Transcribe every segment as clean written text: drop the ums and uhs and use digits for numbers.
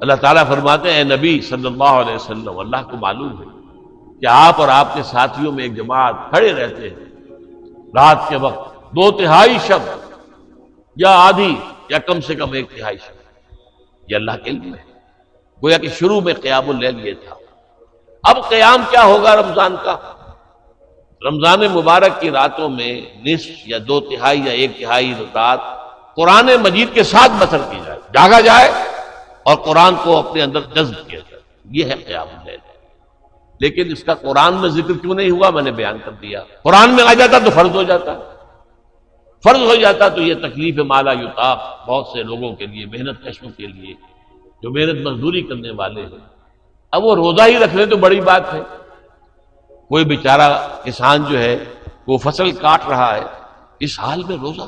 اللہ تعالیٰ فرماتے ہیں اے نبی صلی اللہ علیہ وسلم، اللہ کو معلوم ہے کہ آپ اور آپ کے ساتھیوں میں ایک جماعت کھڑے رہتے ہیں رات کے وقت 2/3 شب یا آدھی یا کم سے کم 1/3 شب، یہ اللہ کے علم ہے۔ گویا کہ شروع میں قیام اللیل یہ تھا۔ اب قیام کیا ہوگا رمضان کا؟ رمضان مبارک کی راتوں میں نصف یا 2/3 یا 1/3 رات قرآن مجید کے ساتھ بسر کی جائے، جاگا جائے اور قرآن کو اپنے اندر جذب کیا جائے، یہ ہے قیام اللیل۔ لیکن اس کا قرآن میں ذکر کیوں نہیں ہوا؟ میں نے بیان کر دیا، قرآن میں آ جاتا تو فرض ہو جاتا، فرض ہو جاتا تو یہ تکلیف مالا یطاق بہت سے لوگوں کے لیے، محنت کشوں کے لیے جو محنت مزدوری کرنے والے ہیں، اب وہ روزہ ہی رکھ لیں تو بڑی بات ہے۔ کوئی بیچارہ کسان جو ہے وہ فصل کاٹ رہا ہے، اس حال میں روزہ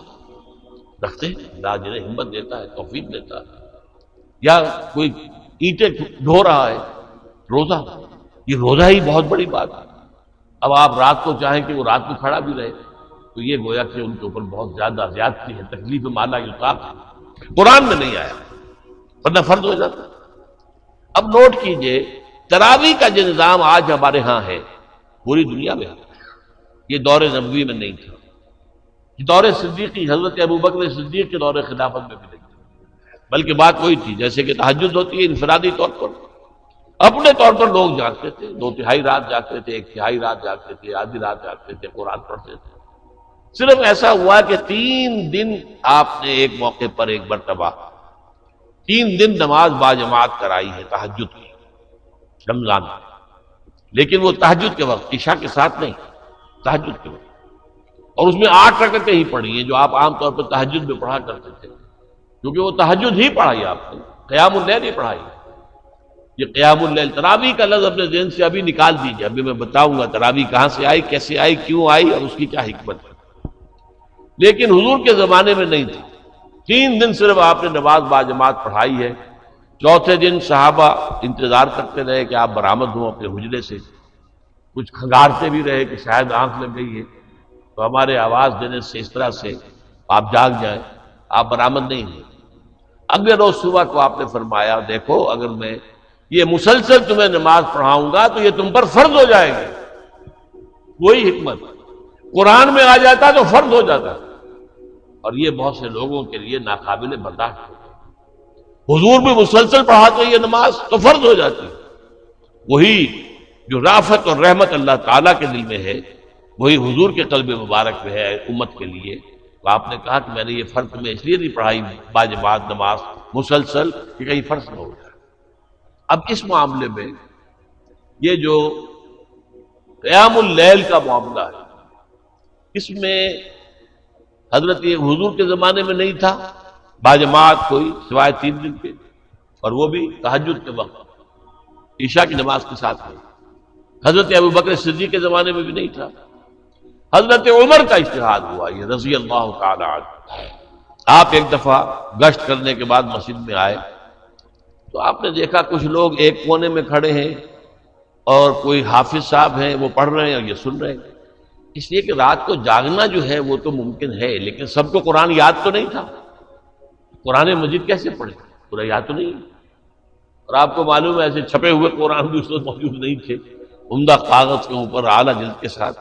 رکھتے ہیں، اللہ جنہیں ہمت دیتا ہے، توفیق دیتا ہے۔ یا کوئی اینٹیں ڈھو رہا ہے، روزہ، یہ روزہ ہی بہت بڑی بات ہے۔ اب آپ رات کو چاہیں کہ وہ رات کو کھڑا بھی رہے تو یہ گویا کہ ان کے اوپر بہت زیادہ زیادتی ہے، تکلیف مالا یطاق ہے، قرآن میں نہیں آیا ورنہ فرض ہو جاتا۔ اب نوٹ کیجئے، تراویح کا جو نظام آج ہمارے ہاں ہے پوری دنیا میں، یہ دور نبوی میں نہیں تھا، یہ دور صدیقی حضرت ابوبکر صدیق کے دور خلافت میں بھی نہیں تھا، بلکہ بات وہی تھی جیسے کہ تہجد ہوتی ہے انفرادی طور پر، اپنے طور پر لوگ جاگتے تھے، 2/3 رات جاگتے تھے، 1/3 رات جاگتے تھے، آدھی رات جاگتے تھے، قرآن پڑھتے تھے۔ صرف ایسا ہوا کہ 3 دن آپ نے ایک موقع پر ایک مرتبہ 3 دن نماز باجماعت کرائی ہے تہجد کی رمضان میں، لیکن وہ تہجد کے وقت، عشاء کے ساتھ نہیں، تہجد کے وقت، اور اس میں 8 رکعتیں ہی پڑھی ہیں جو آپ عام طور پر تہجد میں پڑھا کرتے تھے، کیونکہ وہ تہجد ہی پڑھائی آپ نے، قیام اللیل ہی پڑھائی۔ یہ قیام اللیل، تراویح کا لفظ اپنے ذہن سے ابھی نکال دیجیے، ابھی میں بتاؤں گا تراویح کہاں سے آئی، کیسے آئی، کیوں آئی اور اس کی کیا حکمت ہے، لیکن حضور کے زمانے میں نہیں تھی۔ 3 دن صرف آپ نے نماز باجماعت پڑھائی ہے۔ چوتھے دن صحابہ انتظار کرتے رہے کہ آپ برآمد ہوں اپنے حجرے سے، کچھ کھنگارتے بھی رہے کہ شاید آنکھ لگ گئی ہے تو ہمارے آواز دینے سے اس طرح سے آپ جاگ جائیں، آپ برآمد نہیں ہوئے۔ اگلے روز صبح کو آپ نے فرمایا دیکھو اگر میں یہ مسلسل تمہیں نماز پڑھاؤں گا تو یہ تم پر فرض ہو جائے گی۔ وہی حکمت، قرآن میں آ جاتا تو فرض ہو جاتا، اور یہ بہت سے لوگوں کے لیے ناقابل برداشت ہے۔ حضور بھی مسلسل پڑھاتے یہ نماز تو فرض ہو جاتی، وہی جو رافت اور رحمت اللہ تعالیٰ کے دل میں ہے وہی حضور کے قلب مبارک میں ہے امت کے لیے۔ تو آپ نے کہا کہ میں نے یہ فرض میں اس لیے نہیں پڑھائی باجماعت نماز مسلسل کہ کہیں فرض نہ ہو جائے۔ اب اس معاملے میں یہ جو قیام اللیل کا معاملہ ہے، اس میں حضرت یہ حضور کے زمانے میں نہیں تھا باجماعت کوئی سوائے 3 دن کے، اور وہ بھی تہجد کے وقت عشاء کی نماز کے ساتھ نہیں۔ حضرت ابوبکر صدیق کے زمانے میں بھی نہیں تھا۔ حضرت عمر کا اجتہاد ہوا یہ رضی اللہ تعالی عنہ۔ آپ ایک دفعہ گشت کرنے کے بعد مسجد میں آئے تو آپ نے دیکھا کچھ لوگ ایک کونے میں کھڑے ہیں اور کوئی حافظ صاحب ہیں وہ پڑھ رہے ہیں اور یہ سن رہے ہیں، اس لیے کہ رات کو جاگنا جو ہے وہ تو ممکن ہے، لیکن سب کو قرآن یاد تو نہیں تھا، قرآن مجید کیسے پڑھے، پورا یاد تو نہیں، اور آپ کو معلوم ہے ایسے چھپے ہوئے قرآن بھی اس وقت موجود نہیں تھے، عمدہ کاغذ کے اوپر اعلیٰ جلد کے ساتھ۔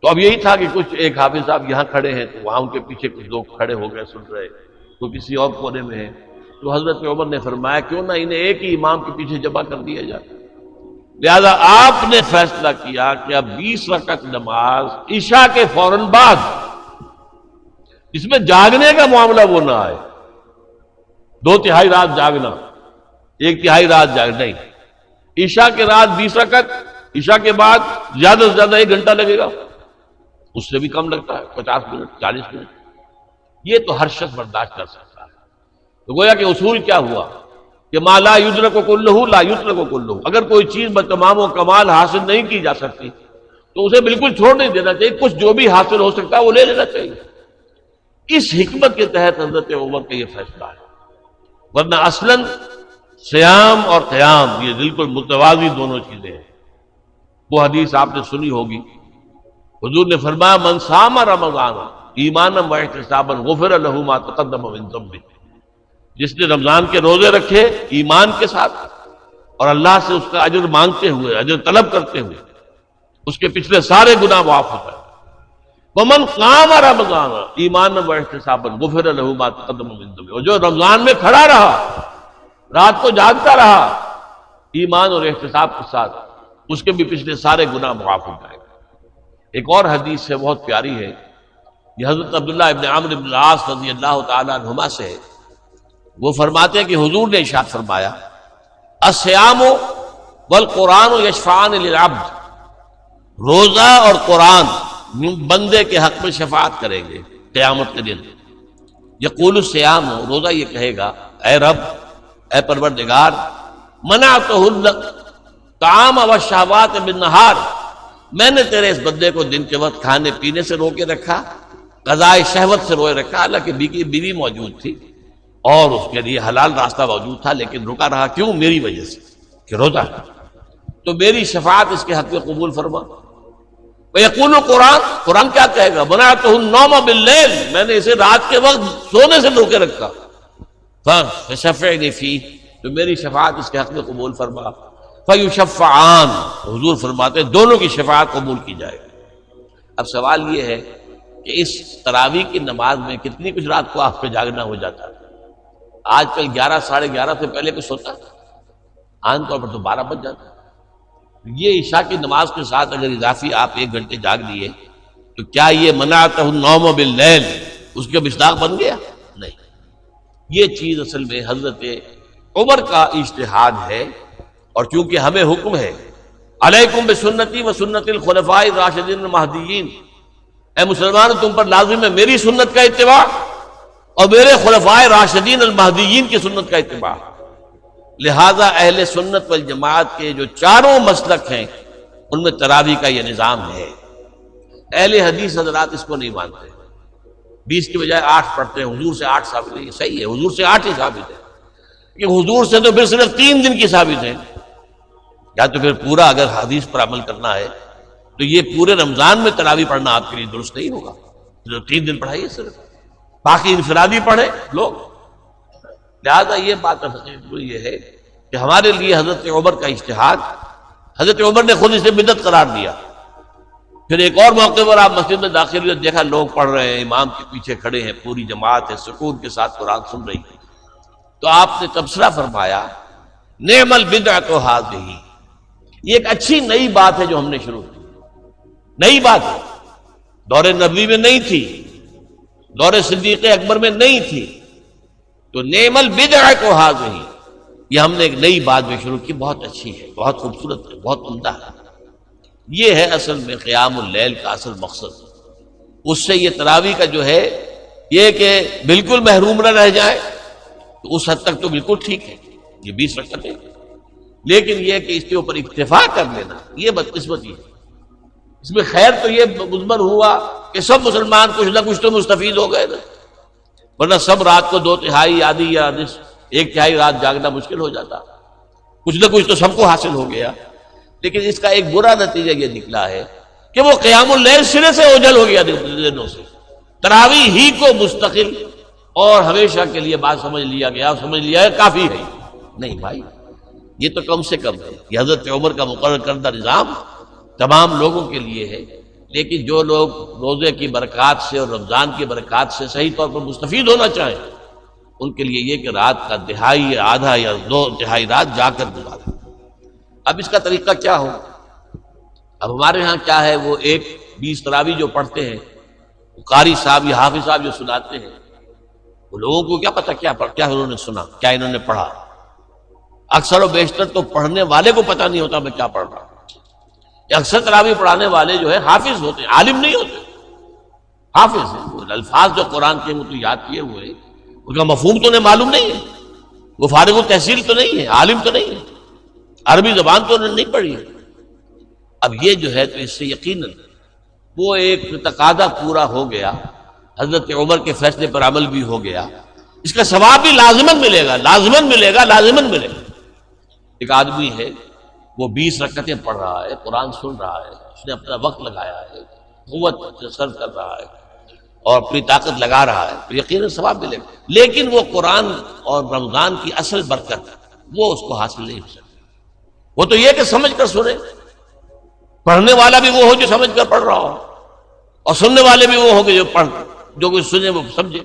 تو اب یہی تھا کہ کچھ ایک حافظ صاحب یہاں کھڑے ہیں تو وہاں ان کے پیچھے کچھ لوگ کھڑے ہو گئے سن رہے، تو کسی اور کونے میں ہے، تو حضرت عمر نے فرمایا کیوں نہ انہیں ایک ہی امام کے پیچھے جمع کر دیا جائے۔ لہذا آپ نے فیصلہ کیا کہ اب 20 رکعت نماز عشاء کے فوراً بعد، اس میں جاگنے کا معاملہ وہ نہ آئے، 2/3 رات جاگنا، 1/3 رات جاگنا نہیں، عشاء کے رات 20 رکعت، عشاء کے بعد زیادہ سے زیادہ 1 گھنٹہ لگے گا، اس سے بھی کم لگتا ہے 50 منٹ 40 منٹ، یہ تو ہر شخص برداشت کر سکتا ہے۔ تو گویا کہ اصول کیا ہوا کہ ما لا یدرک کلہ لا یترک کلہ، اگر کوئی چیز بتمام و کمال حاصل نہیں کی جا سکتی تو اسے بالکل چھوڑ نہیں دینا چاہیے، کچھ جو بھی حاصل ہو سکتا ہے وہ لے لینا چاہیے۔ اس حکمت کے تحت حضرت عمر کا یہ فیصلہ ہے، ورنہ اصلاً صیام اور قیام یہ بالکل متوازی دونوں چیزیں ہیں۔ وہ حدیث آپ نے سنی ہوگی، حضور نے فرمایا من صام رمضان ایمانا واحتسابا غفر له ما تقدم من ذنبه، جس نے رمضان کے روزے رکھے ایمان کے ساتھ اور اللہ سے اس کا اجر مانگتے ہوئے، اجر طلب کرتے ہوئے، اس کے پچھلے سارے گناہ معاف ہو جائے۔ ومن قام رمضان ایمانا واحتسابا غفر له ما تقدم من ذنبه، اور جو رمضان میں کھڑا رہا، رات کو جاگتا رہا ایمان اور احتساب کے ساتھ، اس کے بھی پچھلے سارے گناہ معاف ہو جائیں گے۔ ایک اور حدیث ہے، بہت پیاری ہے، یہ حضرت عبداللہ ابن عمرو بن العاص رضی اللہ تعالی عنہما سے ہے۔ وہ فرماتے ہیں کہ حضور نے ارشاد فرمایا الصیام والقرآن یشفعان للعبد، روزہ اور قرآن بندے کے حق میں شفاعت کریں گے قیامت کے دن۔ یقول الصیام، روزہ یہ کہے گا اے رب، اے پروردگار، منعتہ الطعام والشہوات بالنہار، میں نے تیرے اس بندے کو دن کے وقت کھانے پینے سے روکے رکھا، قضاء شہوت سے روکے رکھا، حالانکہ بیوی موجود تھی اور اس کے لیے حلال راستہ موجود تھا، لیکن رکا رہا کیوں؟ میری وجہ سے کہ روزہ ہے، تو میری شفاعت اس کے حق میں قبول فرما۔ وَيَقُولُ قرآن، قرآن کیا کہے گا؟ مَنَعْتُهُ النَّوْمَ بِاللَّيْلِ، میں نے اسے رات کے وقت سونے سے روکے رکھا، فَشَفِّعْنِي فِيهِ، تو میری شفاعت اس کے حق میں قبول فرما۔ فَيُشَفَّعَانِ، حضور فرماتے ہیں دونوں کی شفاعت قبول کی جائے گی۔ اب سوال یہ ہے کہ اس تراویح کی نماز میں کتنی کچھ رات کو آپ پہ جاگنا ہو جاتا ہے؟ آج کل 11 ساڑھے 11 سے پہلے کوئی سوتا ہے؟ عام طور پر تو 12 بج جاتا ہے۔ یہ عشاء کی نماز کے ساتھ اگر اضافی آپ 1 گھنٹے جاگ لیے تو کیا یہ منعتہ النوم باللیل اس کے مصداق بن گیا؟ نہیں، یہ چیز اصل میں حضرت عمر کا اجتہاد ہے، اور چونکہ ہمیں حکم ہے علیکم بسنتی و سنت الخلفاء الراشدین المہدیین، اے مسلمان تم پر لازم ہے میری سنت کا اتباع اور میرے خلفاء راشدین المہدیین کی سنت کا اتباع۔ لہذا اہل سنت والجماعت کے جو چاروں مسلک ہیں ان میں تراویح کا یہ نظام ہے۔ اہل حدیث حضرات اس کو نہیں مانتے، 20 کی بجائے 8 پڑھتے ہیں، حضور سے 8 ثابت ہے، یہ صحیح ہے، حضور سے 8 ہی ثابت ہے، کہ حضور سے تو پھر صرف 3 دن کی ثابت ہے، یا تو پھر پورا اگر حدیث پر عمل کرنا ہے تو یہ پورے رمضان میں تراویح پڑھنا آپ کے لیے درست نہیں ہوگا، جو 3 دن پڑھائیے صرف، باقی انفرادی پڑھے لوگ۔ لہذا یہ بات یہ ہے کہ ہمارے لیے حضرت عمر کا اجتہاد، حضرت عمر نے خود اسے بدعت قرار دیا۔ پھر ایک اور موقع پر آپ مسجد میں داخل ہوئے، دیکھا لوگ پڑھ رہے ہیں، امام کے پیچھے کھڑے ہیں، پوری جماعت ہے، سکون کے ساتھ قرآن سن رہی ہے، تو آپ نے تبصرہ فرمایا نعم البدعۃ ھذہ، یہ ایک اچھی نئی بات ہے جو ہم نے شروع کی، نئی بات ہے، دور نبوی میں نہیں تھی، دور صدیق اکبر میں نہیں تھی، تو نعم البدعۃ ھذہ، یہ ہم نے ایک نئی بات میں شروع کی، بہت اچھی ہے، بہت خوبصورت ہے، بہت عمدہ ہے۔ یہ ہے اصل میں قیام اللیل کا اصل مقصد۔ اس سے یہ تراویح کا جو ہے یہ کہ بالکل محروم نہ رہ جائے، تو اس حد تک تو بالکل ٹھیک ہے، یہ 20 رکعتیں، لیکن یہ کہ اس کے اوپر اکتفا کر لینا یہ بدقسمتی ہے۔ اس میں خیر تو یہ مضمر ہوا کہ سب مسلمان کچھ نہ کچھ تو مستفید ہو گئے نا، ورنہ سب رات کو 2/3 آدھی یا 1/3 رات جاگنا مشکل ہو جاتا، کچھ نہ کچھ تو سب کو حاصل ہو گیا۔ لیکن اس کا ایک برا نتیجہ یہ نکلا ہے کہ وہ قیام اللیل سرے سے اوجھل ہو گیا دنوں سے، تراویح ہی کو مستقل اور ہمیشہ کے لیے بات سمجھ لیا گیا، سمجھ لیا ہے کافی ہے۔ نہیں بھائی، یہ تو کم سے کم ہے، یہ حضرت عمر کا مقرر کردہ نظام تمام لوگوں کے لیے ہے، لیکن جو لوگ روزے کی برکات سے اور رمضان کی برکات سے صحیح طور پر مستفید ہونا چاہیں ان کے لیے یہ کہ رات کا دہائی یا آدھا یا 2/3 رات جا کر گزاریں۔ اب اس کا طریقہ کیا ہو؟ اب ہمارے ہاں کیا ہے، وہ 20 تراویح جو پڑھتے ہیں، قاری صاحب یا حافظ صاحب جو سناتے ہیں، وہ لوگوں کو کیا پتہ کیا انہوں نے سنا، کیا انہوں نے پڑھا۔ اکثر و بیشتر تو پڑھنے والے کو پتہ نہیں ہوتا میں کیا پڑھ رہا ہوں۔ اکثر تراویح پڑھانے والے جو ہے حافظ ہوتے ہیں، عالم نہیں ہوتے، حافظ ہیں، وہ الفاظ جو قرآن کے وہ تو یاد کیے ہوئے، اس کا مفہوم تو انہیں معلوم نہیں ہے، وہ فارغ التحصیل تو نہیں ہے، عالم تو نہیں ہے، عربی زبان تو انہوں نے نہیں پڑھی ہے۔ اب یہ جو ہے تو اس سے یقیناً وہ ایک تقاضا پورا ہو گیا، حضرت عمر کے فیصلے پر عمل بھی ہو گیا، اس کا ثواب بھی لازماً ملے گا، لازماً ملے گا، لازماً ملے گا۔ ایک آدمی ہے وہ 20 رکعتیں پڑھ رہا ہے، قرآن سن رہا ہے، اس نے اپنا وقت لگایا ہے، قوت صرف کر رہا ہے، اور اپنی طاقت لگا رہا ہے تو یقیناً ثواب ملے گا، لیکن وہ قرآن اور رمضان کی اصل برکت وہ اس کو حاصل نہیں ہو سکتی۔ وہ تو یہ کہ سمجھ کر سنے، پڑھنے والا بھی وہ ہو جو سمجھ کر پڑھ رہا ہو، اور سننے والے بھی وہ ہو کہ جو کچھ سنے وہ سمجھے۔